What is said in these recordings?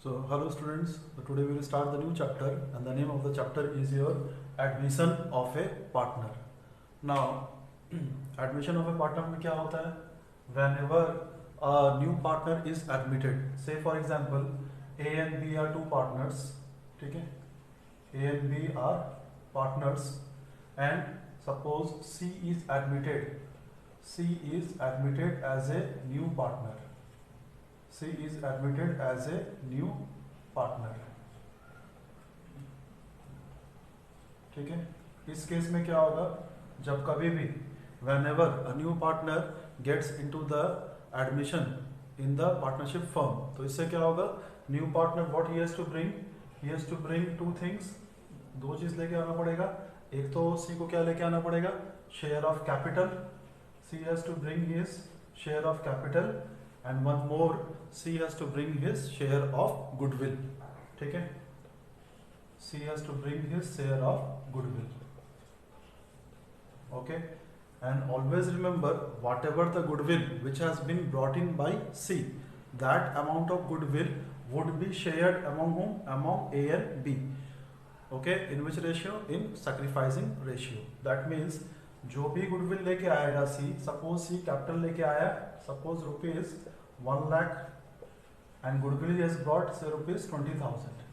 So hello students, today we will start the new chapter and the name of the chapter is your admission of a partner. Now admission of a partner में क्या होता है? Whenever a new partner is admitted, say for example A and B are two partners, ठीक है? A and B are partners and suppose C is admitted as a new partner. C is admitted as a new partner. ठीक है, इस case में क्या होगा? जब कभी भी whenever a new partner gets into the admission in the partnership firm, तो इससे क्या होगा? New partner what he has to bring? He has to bring two things. दो चीज लेके आना पड़ेगा. एक तो C को क्या लेके आना पड़ेगा? Share of capital. C has to bring his share of capital and one more C has to bring his share of goodwill. ठीक है, C has to bring his share of goodwill. Okay, and always remember whatever the goodwill which has been brought in by C, that amount of goodwill would be shared among whom? Among A and B. Okay, in which ratio? In sacrificing ratio. That means जो भी goodwill लेके आएगा C, suppose C capital लेके आया, suppose rupees 1 lakh and goodwill he has brought say rupees 20,000.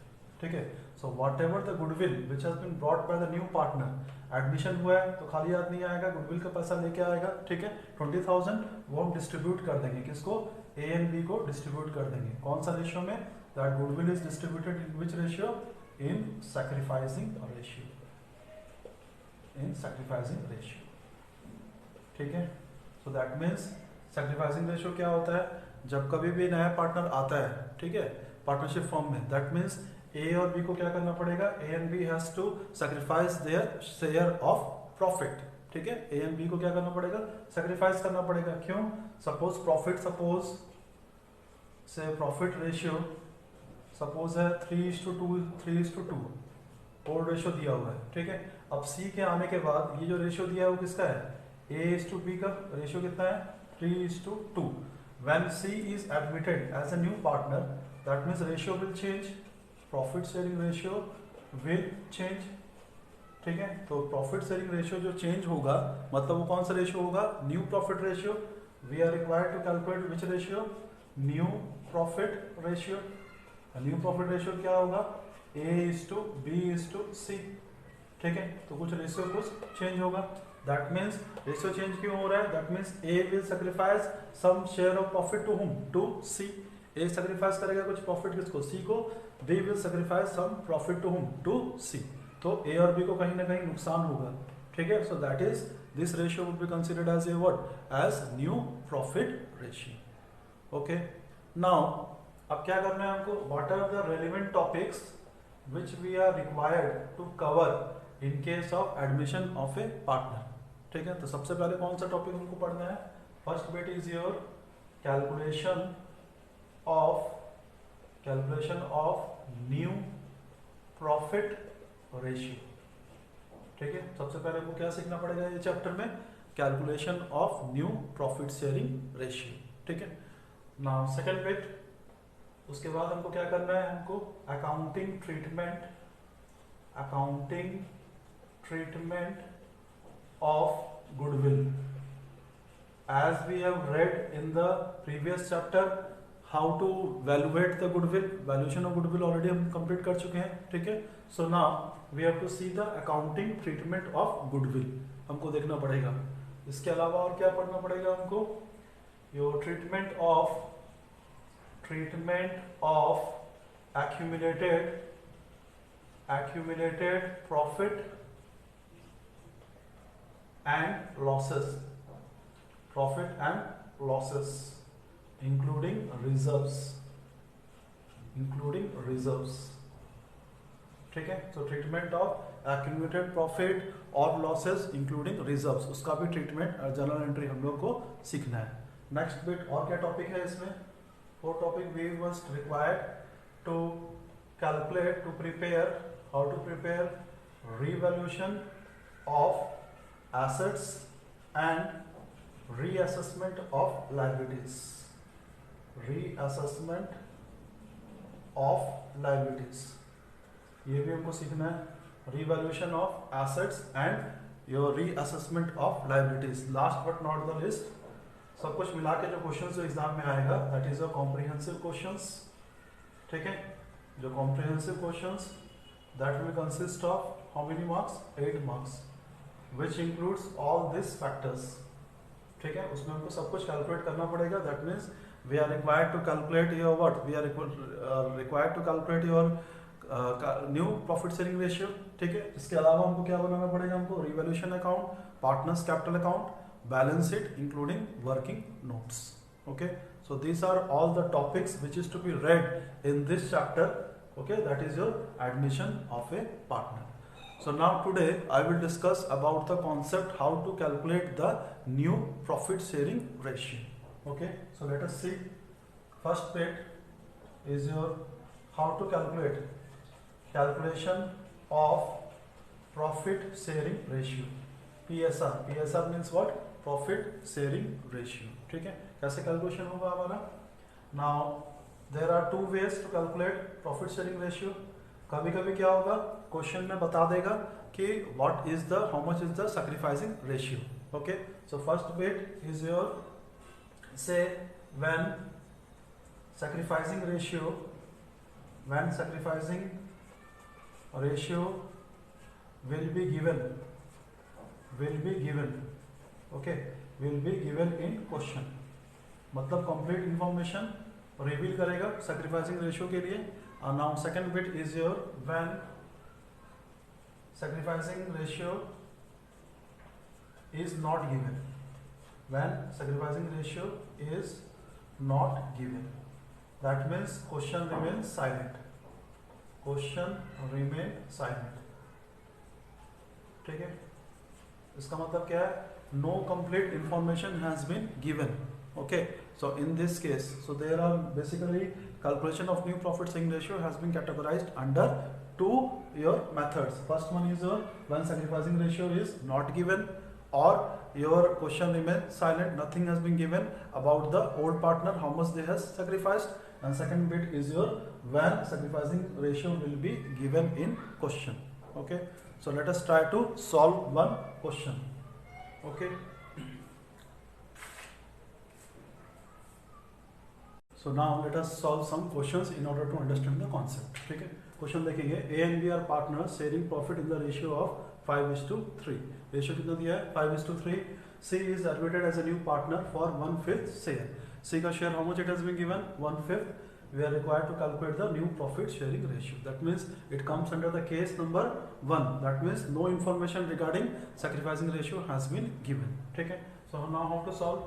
ठीक है, so whatever the goodwill which has been brought by the new partner, admission हुआ है तो खाली हाथ नहीं आएगा, गुडविल का पैसा लेके आएगा. ठीक है, 20,000 वो हम डिस्ट्रीब्यूट कर देंगे किसको? A and B को डिस्ट्रीब्यूट कर देंगे. कौन सा रेशियो में? That goodwill is distributed in which ratio? In sacrificing ratio. In sacrificing ratio. ठीक है, so that means sacrificing ratio क्या होता है? जब कभी भी नया पार्टनर आता है, ठीक है, पार्टनरशिप फॉर्म में, दैट मीन्स ए और बी को क्या करना पड़ेगा? A and B has to sacrifice their share of profit. ठीक है, ए एंड बी को क्या करना पड़ेगा? सैक्रिफाइस करना पड़ेगा. क्यों? सपोज प्रॉफिट, सपोज से प्रॉफिट रेशियो सपोज है 3:2, 3:2 ओल्ड रेशियो दिया हुआ है. ठीक है, अब सी के आने के बाद ये जो रेशियो दिया है वो किसका है? A:B का रेशियो कितना है? 3:2. When C is admitted as a new partner, that means ratio will change. Profit sharing ratio will change. ठीक है, तो प्रॉफिट शेयरिंग रेशियो जो चेंज होगा मतलब वो कौन सा रेशियो होगा? New profit ratio. We are required to calculate which ratio? New profit ratio. New profit ratio क्या होगा? A:B:C. ठीक है, तो कुछ रेशियो कुछ चेंज होगा. दैट मीन्स रेशियो चेंज क्यों हो रहा है? That means A will sacrifice some share of profit to whom? To C. A sacrifice करेगा कुछ प्रॉफिट किसको? सी को. B will sacrifice some profit to whom? To C. तो ए और बी को कहीं ना कहीं नुकसान होगा. ठीक है, so that is this ratio would be considered as a what? As new profit ratio. Okay, now अब क्या करना है हमको? What are the relevant topics which we are required to cover in case of admission of a partner. ठीक है, तो सबसे पहले कौन सा टॉपिक हमको पढ़ना है? First bit is your calculation of new profit ratio. ठीक है, सबसे पहले हमको क्या सीखना पड़ेगा ये चैप्टर में? Calculation of new profit sharing ratio. ठीक है, नाउ सेकंड बिट, उसके बाद हमको क्या करना है? हमको accounting treatment of goodwill. As we have read in the previous chapter how to valuate the goodwill. Valuation of goodwill already हम कंप्लीट कर चुके हैं. ठीक है, so now we have to see the accounting treatment of goodwill. हमको देखना पड़ेगा. इसके अलावा और क्या पढ़ना पड़ेगा हमको? Your treatment of accumulated profit and losses, including reserves. ठीक है, तो ट्रीटमेंट ऑफ accumulated profit और लॉसेस इंक्लूडिंग रिजर्व्स, उसका भी ट्रीटमेंट जर्नल एंट्री हम लोग को सीखना है. नेक्स्ट बिट, और क्या टॉपिक है इसमें? For topic we must required to calculate, to prepare, how to prepare revaluation of assets and reassessment of liabilities. Reassessment of liabilities, ये भी हमको सीखना है। Revaluation of assets and your reassessment of liabilities. Last but not the list, सब कुछ मिला के जो क्वेश्चन जो एग्जाम में आएगा that is a comprehensive questions, ठीक है। जो comprehensive questions that will consist of how many marks, 8 marks, which includes all this factors, ठीक है। उसमें हमको सब कुछ कैलकुलेट करना पड़ेगा। That means we are required to calculate your what, we are required to calculate your new profit sharing ratio, ठीक है। इसके अलावा हमको क्या बनाना पड़ेगा, हमको revaluation account, partners capital account, balance sheet including working notes, okay. So these are all the topics which is to be read in this chapter, okay, that is your admission of a partner. So now today I will discuss about the concept how to calculate the new profit sharing ratio, okay. So let us see, first bit is your how to calculation of profit sharing ratio, PSR. PSR means what, profit sharing ratio, ठीक है। कैसे calculation होगा हमारा। Now there are 2 ways to calculate profit sharing ratio. कभी कभी क्या होगा, question में बता देगा कि what is the, how much is the sacrificing ratio, okay. So first bit is your say when sacrificing ratio will be given in question, मतलब complete information reveal करेगा सैक्रिफाइसिंग रेशियो के लिए। Now second bit is your when sacrificing ratio is not given, when sacrificing ratio is not given, that means question remain silent, ठीक है। इसका मतलब क्या है, no complete information has been given, okay. So in this case, so there are basically calculation of new profit sharing ratio has been categorized under 2 your methods. First one is your when sacrificing ratio is not given or your question remains silent, nothing has been given about the old partner, how much they has sacrificed. And second bit is your when sacrificing ratio will be given in question, okay. So let us try to solve one question, okay. So now let us solve some questions in order to understand the concept, ठीक है। Question देखेंगे, A and B are partners sharing profit in the ratio of 5:3। Ratio कितना दिया है, 5:3। C is admitted as a new partner for 1/5 share। C का share how much it has been given, 1/5। We are required to calculate the new profit sharing ratio. That means it comes under the case number 1. That means no information regarding sacrificing ratio has been given. ठीक है। So now how to solve?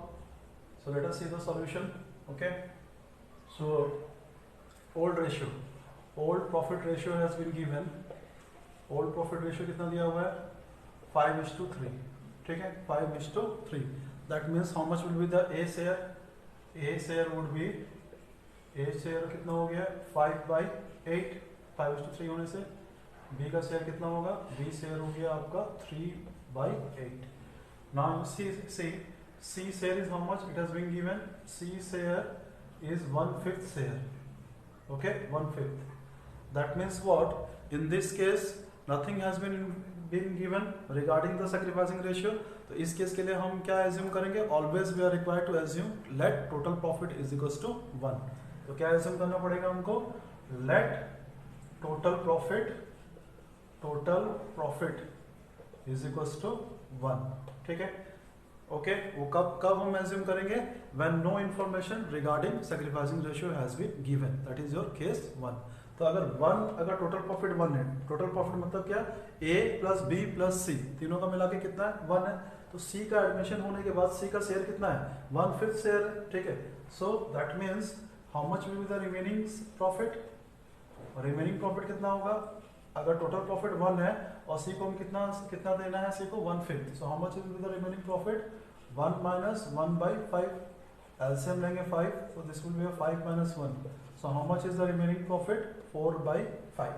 So let us see the solution. Okay. So old ratio, old profit ratio has been given. Old profit ratio कितना दिया हुआ है, 5:3, ठीक है, 5:3। That means how much will be the A share? A share would be, A share कितना हो गया, 5/8, 5:3 होने से। B का शेयर कितना होगा, B शेयर हो गया आपका 3/8। Now C share is how much, it has been given, C share is 1/5 share, okay, 1/5। That means what, in this case nothing has been given regarding the sacrificing ratio. तो इस case के लिए हम क्या assume करेंगे, always we are required to assume let total profit is equals to 1। तो क्या assume करना पड़ेगा हमको, let total profit is equals to 1, ठीक है, ओके। वो कब हम एज्यूम करेंगे, when no information regarding sacrificing ratio has been given, that is your case 1। तो अगर टोटल प्रॉफिट 1 है, टोटल प्रॉफिट मतलब क्या, A + B + C तीनों का मिला के कितना है, 1 है। तो C का एडमिशन होने के बाद C का शेयर कितना है, 1/5 शेयर है, ठीक है। So that means how much will be the remaining profit, remaining profit कितना होगा, अगर टोटल प्रॉफिट 1 है और C को हम कितना देना है, C को 1/5। सो how much will be the remaining profit, 1 - 1/5, LCM लेंगे 5, so this will be 5 - 1, so how much is the remaining profit, 4/5।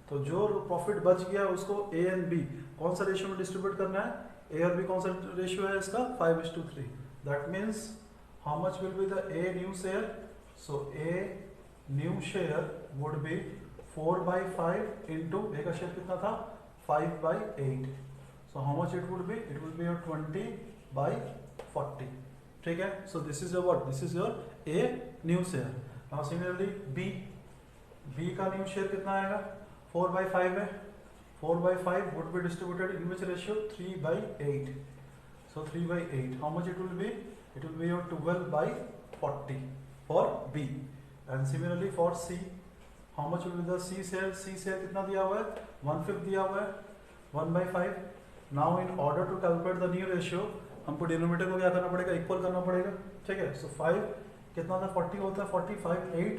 तो जो प्रॉफिट बच गया उसको A and B कौन सा रेशियो में डिस्ट्रीब्यूट करना है, A और B कौन सा रेशियो है इसका, 5:3। That means how much will be the A new share, so A new share would be 4/5 into A का शेयर कितना था 5/8. So how much it would be? It will be your 20/40. ठीक है. So this is your what? This is your A new share. Now similarly B का new share कितना आएगा? 4/5 है. 4/5 would be distributed in which ratio? 3/8. So 3/8. How much it will be? It will be your 12/40 for B. And similarly for C, how much will be the C share? C share कितना दिया हुआ है? 1/5 दिया हुआ है. 1/5. Now in order to calculate the new ratio, हमको denominator को क्या करना पड़ेगा? इक्वल करना पड़ेगा. ठीक है. So 5 कितना था? 40 होता है. 45 8.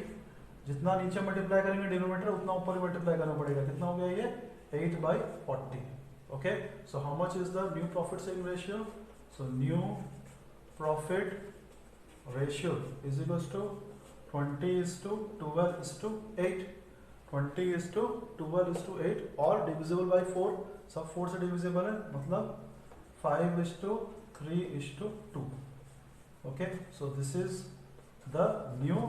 जितना नीचे मल्टीप्लाई करेंगे डिनोमिनेटर उतना ऊपर मल्टीप्लाई करना पड़ेगा. कितना हो गया ये? 8/40. Okay. So how much is the new profit sharing ratio? So new profit ratio is equals to 20:12:8. 20:12:8 और डिविजिबल बाय 4. सब 4 से डिविजिबल है, मतलब 5:3:2. Okay. So this is the new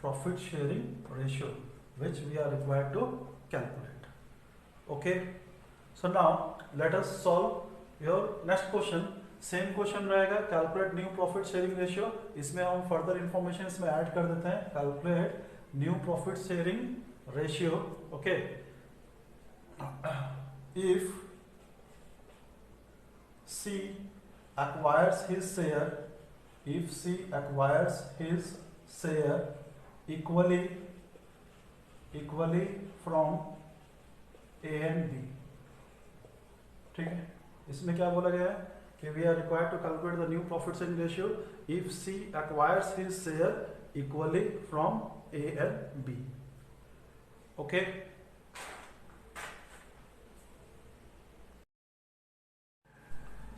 profit sharing ratio which we are required to calculate. Okay. So now let us solve your next question. Same question रहेगा, calculate new profit sharing ratio. इसमें हम further information इसमें add कर देते हैं. Calculate new profit sharing ratio. Okay. If C acquires his share, if C acquires his share equally from A and B. ठीक है. इसमें क्या बोला गया है कि we are required to calculate the new profit sharing ratio if C acquires his share equally from A and B. Okay.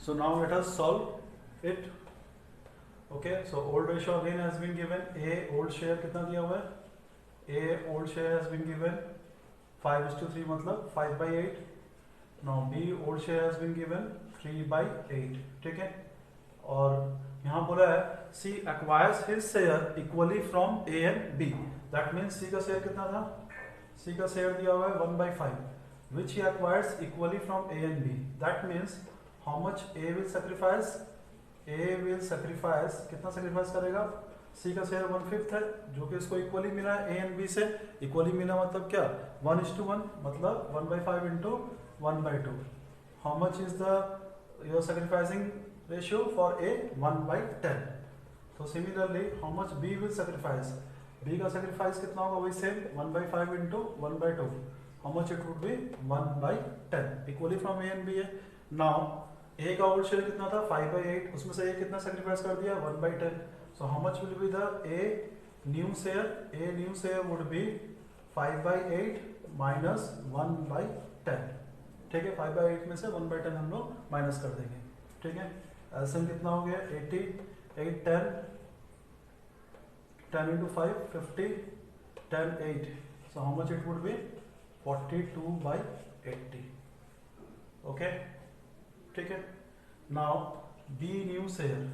So now let us solve it. Okay. So old ratio again has been given. A old share कितना दिया हुआ है? A old share has been given 5:3, मतलब 5/8. Now B old share has been given 3/8. ठीक है. और यहाँ बोला है C acquires his share equally from A and B. That means C का शेयर कितना था? C का शेयर दिया हुआ है 1/5 which he acquires equally from A and B. That means how much A will sacrifice? A will sacrifice, कितना sacrifice करेगा? C का शेयर 1/5 है जो कि इसको इक्वली मिला है A and B से. इक्वली मिला मतलब क्या? 1:1, मतलब 1/5 into 1/2. How much is the your sacrificing ratio for A? 1/10. So similarly, how much B will sacrifice? B का sacrifice कितना होगा? वही same 1/5 into 1/2. How much it would be? 1/10. Equally from A and B है. Now A का old share कितना था? 5/8. उसमें से A कितना sacrifice कर दिया? 1/10. So how much will be the A new share? A new share would be 5/8 minus 1/10. ठीक है. 5/8 में से 1/10 हम लोग माइनस कर देंगे. ठीक है. एलसीएम कितना हो गया? 80. 8 10 10 into 5 50 10 8. So how much it would be? 42/80. Okay. ठीक है. Now B new share.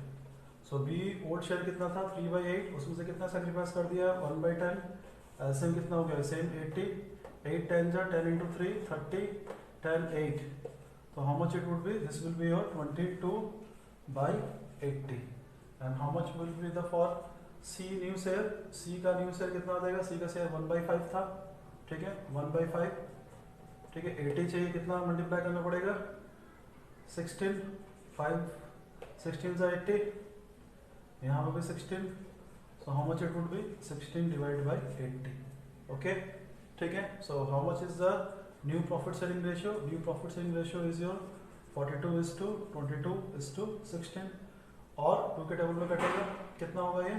So B old share कितना था? 3/8. उसमें से कितना sacrifice कर दिया? 1/10. एलसीएम कितना हो गया? Same 80. 8 10 10 into 3 30 10 8. So how much it would be? This will be your 22/80. And how much will be the for C new share? C का new share कितना आ जाएगा? C का शेयर 1/5 था. ठीक है. 1/5. ठीक है. 80 चाहिए, कितना मल्टीप्लाई करना पड़ेगा? 16. 5 16 से 80. यहाँ पे भी 16. So how much it would be? 16 divided by 80. Okay. ठीक है. So how much is the new profit sharing ratio? New profit sharing ratio is your 42:22:16. और 2 के टेबल में कटेगा, कितना होगा ये?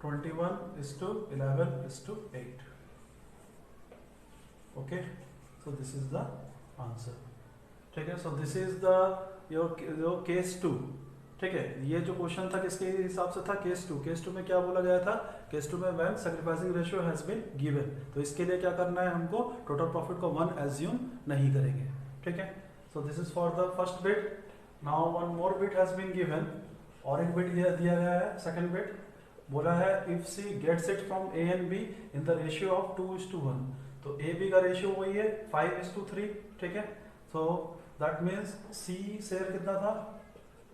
21:11:8. Okay. So this is the answer. ठीक है. So this is the your case 2. ठीक है. ये जो क्वेश्चन था किसके हिसाब से था? केस 2. केस 2 में क्या बोला गया था? केस 2 में when sacrificing ratio has been given. तो इसके लिए क्या करना है हमको? टोटल प्रॉफिट को 1 एज्यूम नहीं करेंगे. ठीक है. So this is for the first bit. Now one more bit has been given. और एक बिट दिया गया है, सेकंड बिट. बोला है if C gets it from A and B in the ratio of 2:1, तो ए बी का ratio वही है 5:3, ठीक है। So that means C share कितना था,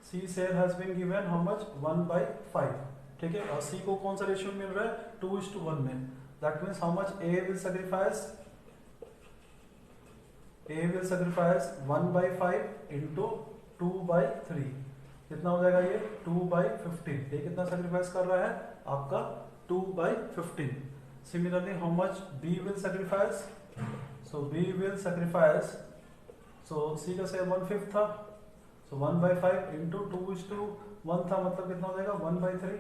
C share has been given how much 1/5, ठीक है। और सी को कौन सा रेशियो मिल रहा है 2:1 में, that means how much A will sacrifice, A will sacrifice 1/5 into 2/3, कितना हो जाएगा ये 2/15। ये कितना सैक्रिफाइस कर रहा है आपका 2/15। Similarly how much B will sacrifice, so B will sacrifice, so C का शेयर 1/5 था, सो 1/5 इंटू 2:1 था, मतलब कितना हो जाएगा 1/3,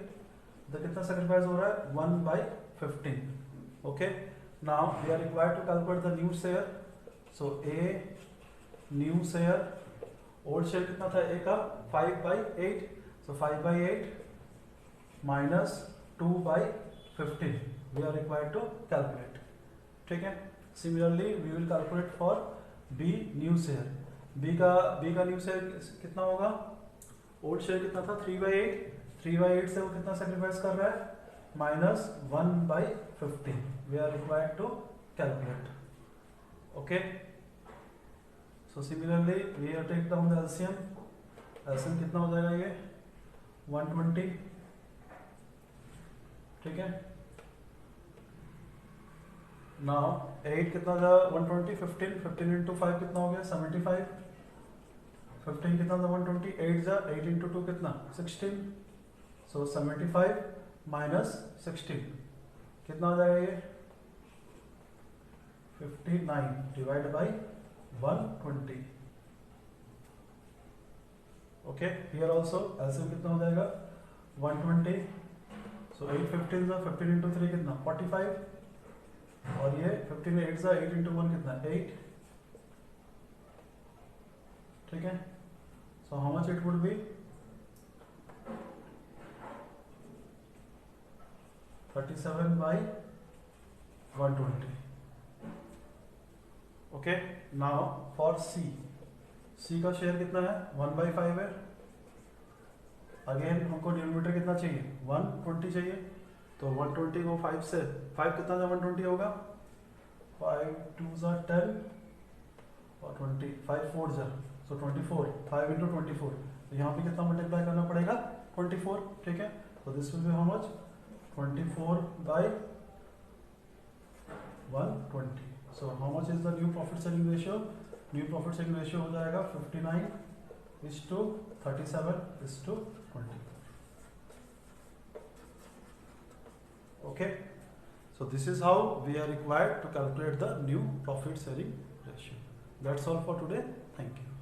तो कितना सैक्रिफाइस हो रहा है 1/15। Okay, now we are required to calculate the new share, so A new share, old share कितना था ए का 5/8, so 5/8 minus 2/15 we are required to calculate, ठीक है। Similarly we will calculate for B new share, B का new share कितना होगा, old share कितना था 3/8, 3/8 से वो कितना सेक्रीफाइस कर रहा है minus 1/15 we are required to calculate, okay. So similarly we have take down the LCM, LCM कितना हो जाएगा ये 120, ठीक है। Now 8 कितना था 120, 15 into 5 कितना हो गया 75, 15 कितना था 120, 8 जा 8 into 2 कितना 16, so 75 minus 16 कितना हो जाएगा ये 59 divided by 120, okay. Here also LCM कितना हो जाएगा 120, सो 8 15 जा 15 into 3 कितना 45, और ये 15 8 जा 8 into 1 कितना 8, ठीक है। So how much it would be 37/120, okay. Now for C, C का शेयर कितना है 1/5 है, अगेन हमको डिनोमिनेटर कितना चाहिए 120 चाहिए, तो 120 को 5 से 5 कितना था 120 होगा 5 2 जा 10 और 20 5 4 जा सो 24, 5 into 24, तो यहाँ पे कितना मल्टीप्लाई करना पड़ेगा 24, ठीक है। तो this will be how much 24/120, so how much is the new profit selling ratio, new profit selling ratio हो जाएगा 59:37:20, okay। So this is how we are required to calculate the new profit sharing ratio. That's all for today. Thank you.